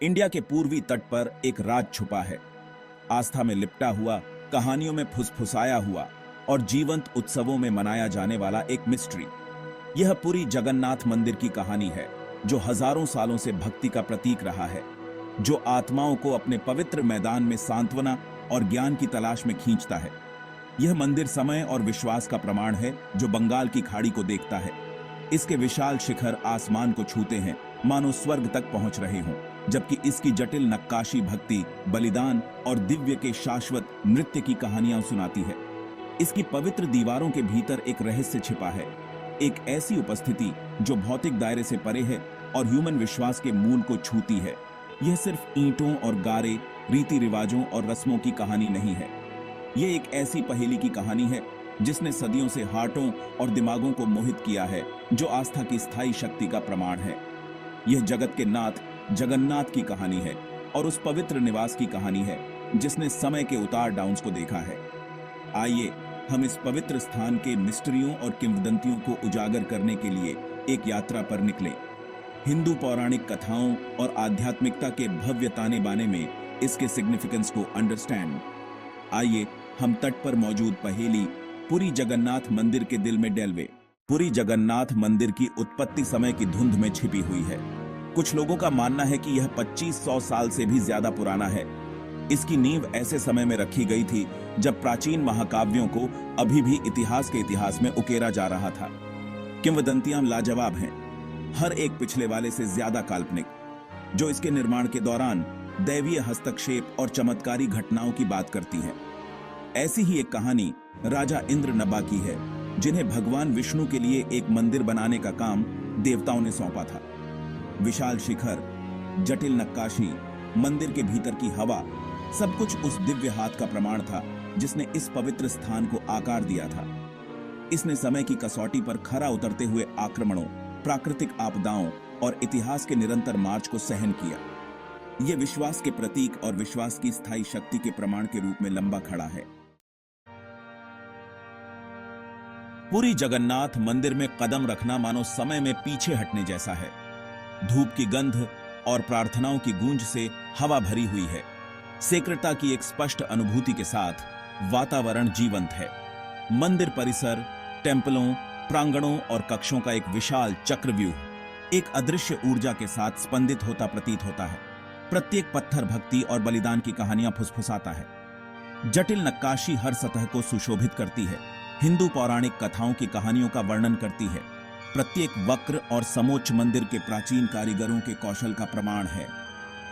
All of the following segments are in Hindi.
इंडिया के पूर्वी तट पर एक राज छुपा है, आस्था में लिपटा हुआ, कहानियों में फुसफुसाया हुआ और जीवंत उत्सवों में मनाया जाने वाला एक मिस्ट्री। यह पुरी जगन्नाथ मंदिर की कहानी है, जो हजारों सालों से भक्ति का प्रतीक रहा है, जो आत्माओं को अपने पवित्र मैदान में सांत्वना और ज्ञान की तलाश में खींचता है। यह मंदिर समय और विश्वास का प्रमाण है, जो बंगाल की खाड़ी को देखता है। इसके विशाल शिखर आसमान को छूते हैं, मानो स्वर्ग तक पहुंच रहे हों, जबकि इसकी जटिल नक्काशी भक्ति, बलिदान और दिव्य के शाश्वत नृत्य की कहानियां सुनाती है। इसकी पवित्र दीवारों के भीतर एक रहस्य छिपा है, एक ऐसी उपस्थिति जो भौतिक दायरे से परे है और ह्यूमन विश्वास के मूल को छूती है। यह सिर्फ ईंटों और गारे, रीति रिवाजों और रस्मों की कहानी नहीं है। यह एक ऐसी पहेली की कहानी है जिसने सदियों से हार्टों और दिमागों को मोहित किया है, जो आस्था की स्थायी शक्ति का प्रमाण है। यह जगत के नाथ जगन्नाथ की कहानी है और उस पवित्र निवास की कहानी है जिसने समय के उतार डाउन्स को देखा है। आइए हम इस पवित्र स्थान के मिस्ट्रियों और किंवदंतियों को उजागर करने के लिए एक यात्रा पर निकले। हिंदू पौराणिक कथाओं और आध्यात्मिकता के भव्य ताने बाने में इसके सिग्निफिकेंस को अंडरस्टैंड। आइए हम तट पर मौजूद पहेली पुरी जगन्नाथ मंदिर के दिल में डेलवे। पुरी जगन्नाथ मंदिर की उत्पत्ति समय की धुंध में छिपी हुई है। कुछ लोगों का मानना है कि यह 2500 साल से भी ज्यादा पुराना है। इसकी नींव ऐसे समय में रखी गई थी जब प्राचीन महाकाव्यों को अभी भी इतिहास के इतिहास में उकेरा जा रहा था। किंवदंतियां लाजवाब हैं, हर एक पिछले वाले से ज्यादा काल्पनिक, जो इसके निर्माण के दौरान दैवीय हस्तक्षेप और चमत्कारी घटनाओं की बात करती है। ऐसी ही एक कहानी राजा इंद्रनबा की है, जिन्हें भगवान विष्णु के लिए एक मंदिर बनाने का काम देवताओं ने सौंपा था। विशाल शिखर, जटिल नक्काशी, मंदिर के भीतर की हवा, सब कुछ उस दिव्य हाथ का प्रमाण था जिसने इस पवित्र स्थान को आकार दिया था। इसने समय की कसौटी पर खरा उतरते हुए आक्रमणों, प्राकृतिक आपदाओं और इतिहास के निरंतर मार्च को सहन किया। यह विश्वास के प्रतीक और विश्वास की स्थायी शक्ति के प्रमाण के रूप में लंबा खड़ा है। पुरी जगन्नाथ मंदिर में कदम रखना मानो समय में पीछे हटने जैसा है। धूप की गंध और प्रार्थनाओं की गूंज से हवा भरी हुई है। सेक्रता की एक स्पष्ट अनुभूति के साथ वातावरण जीवंत है। मंदिर परिसर, टेम्पलों, प्रांगणों और कक्षों का एक विशाल चक्रव्यूह एक अदृश्य ऊर्जा के साथ स्पंदित होता प्रतीत होता है। प्रत्येक पत्थर भक्ति और बलिदान की कहानियां फुसफुसाता है। जटिल नक्काशी हर सतह को सुशोभित करती है, हिंदू पौराणिक कथाओं की कहानियों का वर्णन करती है। प्रत्येक वक्र और समोच्च मंदिर के प्राचीन कारीगरों के कौशल का प्रमाण है।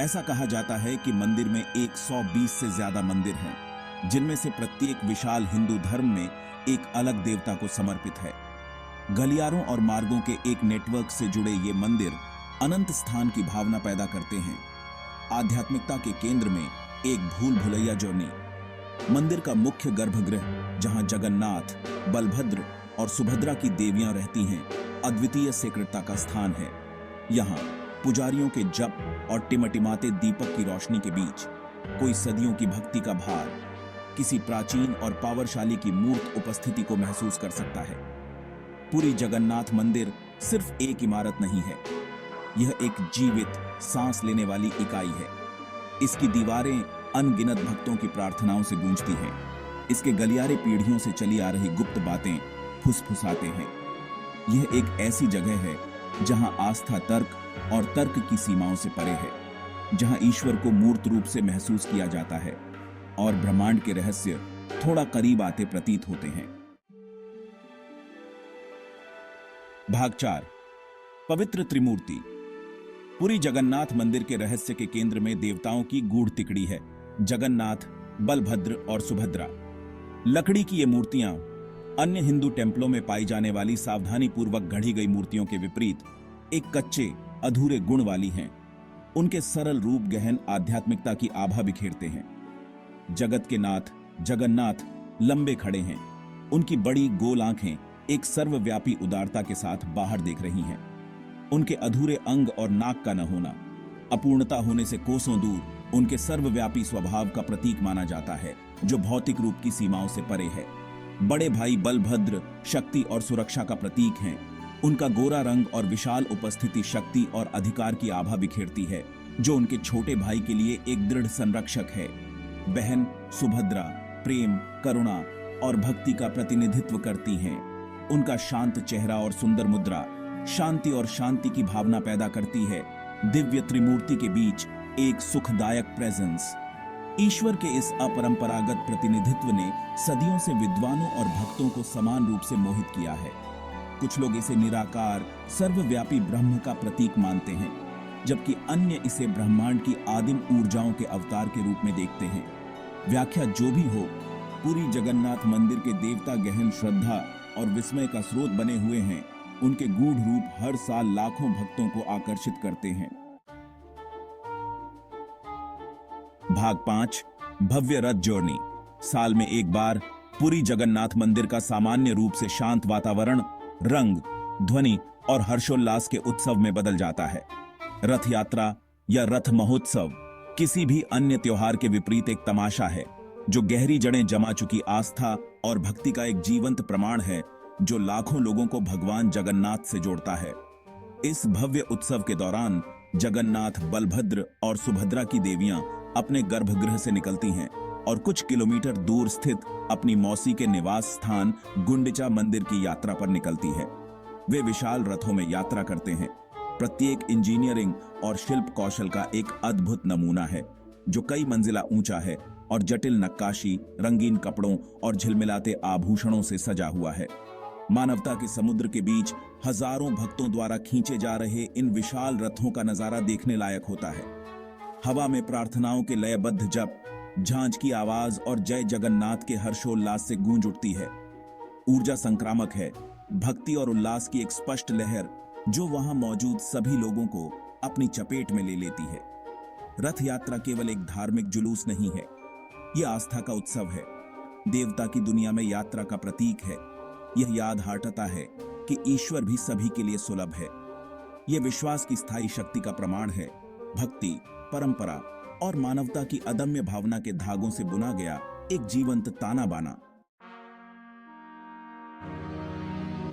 ऐसा कहा जाता है कि मंदिर में 120 से ज्यादा मंदिर हैं, जिनमें से प्रत्येक विशाल हिंदू धर्म में एक अलग देवता को समर्पित है। गलियारों और मार्गों के एक नेटवर्क से जुड़े ये मंदिर अनंत स्थान की भावना पैदा करते हैं। आध्यात्मिकता के केंद्र में एक भूल भुलैया जर्नी। मंदिर का मुख्य गर्भगृह, जहां जगन्नाथ, बलभद्र और सुभद्रा की देवियां रहती हैं, अद्वितीय सेक्रता का स्थान है। यहाँ पुजारियों के जप और टिमटिमाते दीपक की रोशनी के बीच कोई सदियों की भक्ति का भार किसी प्राचीन और पावरशाली की मूर्त उपस्थिति को महसूस कर सकता है। पूरी जगन्नाथ मंदिर सिर्फ एक इमारत नहीं है, यह एक जीवित, सांस लेने वाली इकाई है। इसकी दीवारें अनगिनत भक्तों की प्रार्थनाओं से गूंजती हैं। इसके गलियारे पीढ़ियों से चली आ रही गुप्त बातें फुसफुसाते हैं। यह एक ऐसी जगह है जहां आस्था तर्क और तर्क की सीमाओं से परे है, जहां ईश्वर को मूर्त रूप से महसूस किया जाता है और ब्रह्मांड के रहस्य थोड़ा करीब आते प्रतीत होते हैं। भाग 4, पवित्र त्रिमूर्ति। पुरी जगन्नाथ मंदिर के रहस्य के केंद्र में देवताओं की गूढ़ तिकड़ी है, जगन्नाथ, बलभद्र और सुभद्रा। लकड़ी की ये मूर्तियां अन्य हिंदू टेम्पलों में पाई जाने वाली सावधानी पूर्वक गढ़ी गई मूर्तियों के विपरीत एक कच्चे, अधूरे गुण वाली हैं। उनके सरल रूप गहन आध्यात्मिकता की आभा बिखेरते हैं। जगत के नाथ जगन्नाथ लंबे खड़े हैं। उनकी बड़ी गोल आंखें एक सर्वव्यापी उदारता के साथ बाहर देख रही हैं। उनके अधूरे अंग और नाक का न होना, अपूर्णता होने से कोसों दूर, उनके सर्वव्यापी स्वभाव का प्रतीक माना जाता है, जो भौतिक रूप की सीमाओं से परे है। बड़े भाई बलभद्र शक्ति और सुरक्षा का प्रतीक हैं। उनका गोरा रंग और विशाल उपस्थिति शक्ति और अधिकार की आभा बिखेरती है। जो उनके छोटे भाई के लिए एक दृढ़ संरक्षक है। बहन सुभद्रा प्रेम, करुणा और भक्ति का प्रतिनिधित्व करती हैं। उनका शांत चेहरा और सुंदर मुद्रा शांति और शांति की भावना पैदा करती है। दिव्य त्रिमूर्ति के बीच एक सुखदायक प्रेजेंस। ईश्वर के इस अपरंपरागत प्रतिनिधित्व ने सदियों से विद्वानों और भक्तों को समान रूप से मोहित किया है। कुछ लोग इसे निराकार सर्वव्यापी ब्रह्म का प्रतीक मानते हैं, जबकि अन्य इसे ब्रह्मांड की आदिम ऊर्जाओं के अवतार के रूप में देखते हैं। व्याख्या जो भी हो, पुरी जगन्नाथ मंदिर के देवता गहन श्रद्धा और विस्मय का स्रोत बने हुए हैं। उनके गूढ़ रूप हर साल लाखों भक्तों को आकर्षित करते हैं। भाग 5 भव्य रथ जर्नी। साल में एक बार पुरी जगन्नाथ मंदिर का सामान्य रूप से शांत वातावरण रंग, ध्वनि और हर्षोल्लास के उत्सव में बदल जाता है। रथ यात्रा या रथ महोत्सव किसी भी अन्य त्योहार के विपरीत एक तमाशा है, जो गहरी जड़ें जमा चुकी आस्था और भक्ति का एक जीवंत प्रमाण है, जो लाखों लोगों को भगवान जगन्नाथ से जोड़ता है। इस भव्य उत्सव के दौरान जगन्नाथ, बलभद्र और सुभद्रा की देवियां अपने गर्भगृह से निकलती हैं और कुछ किलोमीटर दूर स्थित अपनी मौसी के निवास स्थान गुंडिचा मंदिर की यात्रा पर निकलती है। वे विशाल रथों में यात्रा करते हैं। प्रत्येक इंजीनियरिंग और शिल्प कौशल का एक अद्भुत नमूना है, जो कई मंजिला ऊंचा है और जटिल नक्काशी, रंगीन कपड़ों और झिलमिलाते आभूषणों से सजा हुआ है। मानवता के समुद्र के बीच हजारों भक्तों द्वारा खींचे जा रहे इन विशाल रथों का नजारा देखने लायक होता है। हवा में प्रार्थनाओं के लयबद्ध जप, झांझ की आवाज और जय जगन्नाथ के हर्षोल्लास से गूंज उठती है। ऊर्जा संक्रामक है, भक्ति और उल्लास की एक स्पष्ट लहर जो वहां मौजूद सभी लोगों को अपनी चपेट में ले लेती है। रथ यात्रा केवल एक धार्मिक जुलूस नहीं है, यह आस्था का उत्सव है। देवता की दुनिया में यात्रा का प्रतीक है। यह याद हाटता है कि ईश्वर भी सभी के लिए सुलभ है। यह विश्वास की स्थायी शक्ति का प्रमाण है। भक्ति, परंपरा और मानवता की अदम्य भावना के धागों से बुना गया एक जीवंत ताना बाना।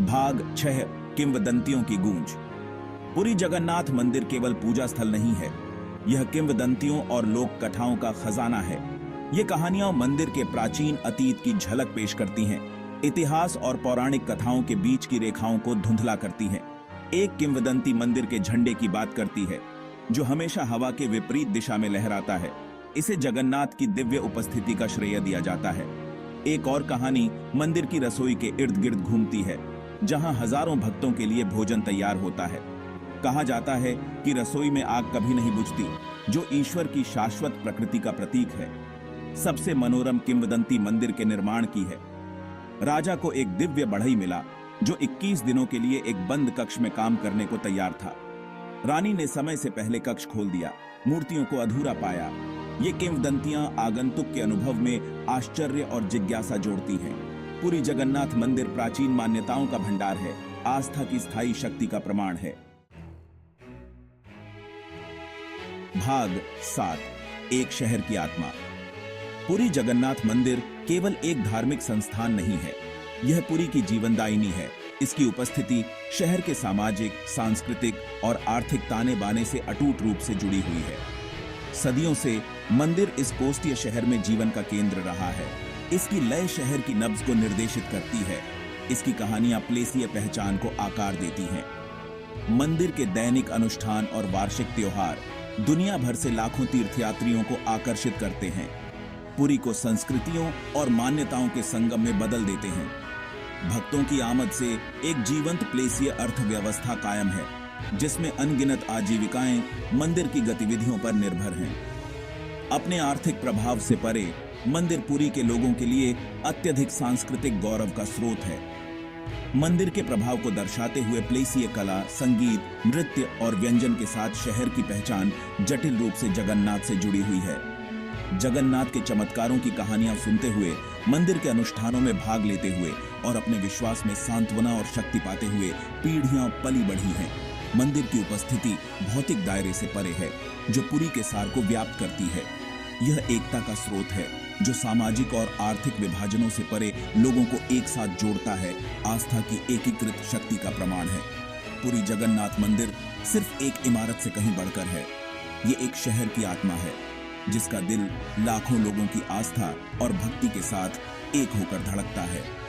भाग 6 किंवदंतियों की गूंज। पुरी जगन्नाथ मंदिर केवल पूजा स्थल नहीं है, यह किंवदंतियों और लोक कथाओं का खजाना है। ये कहानियां मंदिर के प्राचीन अतीत की झलक पेश करती हैं, इतिहास और पौराणिक कथाओं के बीच की रेखाओं को धुंधला करती हैं। एक किंवदंती मंदिर के झंडे की बात करती है, जो हमेशा हवा के विपरीत दिशा में लहराता है। इसे जगन्नाथ की दिव्य उपस्थिति का श्रेय दिया जाता है। एक और कहानी मंदिर की रसोई के इर्द गिर्द घूमती है, जहां हजारों भक्तों के लिए भोजन तैयार होता है। कहा जाता है कि रसोई में आग कभी नहीं बुझती, जो ईश्वर की शाश्वत प्रकृति का प्रतीक है। सबसे मनोरम किंवदंती मंदिर के निर्माण की है। राजा को एक दिव्य बढ़ई मिला, जो 21 दिनों के लिए एक बंद कक्ष में काम करने को तैयार था। रानी ने समय से पहले कक्ष खोल दिया, मूर्तियों को अधूरा पाया। ये किंवदंतियां आगंतुक के अनुभव में आश्चर्य और जिज्ञासा जोड़ती हैं। पुरी जगन्नाथ मंदिर प्राचीन मान्यताओं का भंडार है, आस्था की स्थायी शक्ति का प्रमाण है। भाग 7 एक शहर की आत्मा। पुरी जगन्नाथ मंदिर केवल एक धार्मिक संस्थान नहीं है, यह पुरी की जीवनदायिनी है। इसकी उपस्थिति शहर के सामाजिक, सांस्कृतिक और आर्थिक ताने बाने से अटूट रूप से जुड़ी हुई है। सदियों से मंदिर इस कोस्टीय शहर में जीवन का केंद्र रहा है। इसकी लय शहर की नब्ज को निर्देशित करती है। इसकी कहानियां प्लेसीय पहचान को आकार देती हैं। मंदिर के दैनिक अनुष्ठान और वार्षिक त्योहार दुनिया भर से लाखों तीर्थयात्रियों को आकर्षित करते हैं, पुरी को संस्कृतियों और मान्यताओं के संगम में बदल देते हैं। भक्तों की आमद से एक जीवंत प्लेसीय अर्थव्यवस्था कायम है, जिसमें अनगिनत आजीविकाएं मंदिर की गतिविधियों पर निर्भर हैं। अपने आर्थिक प्रभाव से परे मंदिर पुरी के लोगों के लिए अत्यधिक सांस्कृतिक गौरव का स्रोत है। मंदिर के प्रभाव को दर्शाते हुए प्लेसीय कला, संगीत, नृत्य और व्यंजन के साथ शहर की पहचान जटिल रूप से जगन्नाथ से जुड़ी हुई है। जगन्नाथ के चमत्कारों की कहानियां सुनते हुए, मंदिर के अनुष्ठानों में भाग लेते हुए और अपने विश्वास में सांत्वना और शक्ति पाते हुए पीढ़ियां पली बढ़ी हैं। मंदिर की उपस्थिति भौतिक दायरे से परे है, जो पुरी के सार को व्याप्त करती है। यह एकता का स्रोत है, जो सामाजिक और आर्थिक विभाजनों से परे लोगों को एक साथ जोड़ता है। आस्था की एकीकृत शक्ति का प्रमाण है। पुरी जगन्नाथ मंदिर सिर्फ एक इमारत से कहीं बढ़कर है। ये एक शहर की आत्मा है जिसका दिल लाखों लोगों की आस्था और भक्ति के साथ एक होकर धड़कता है।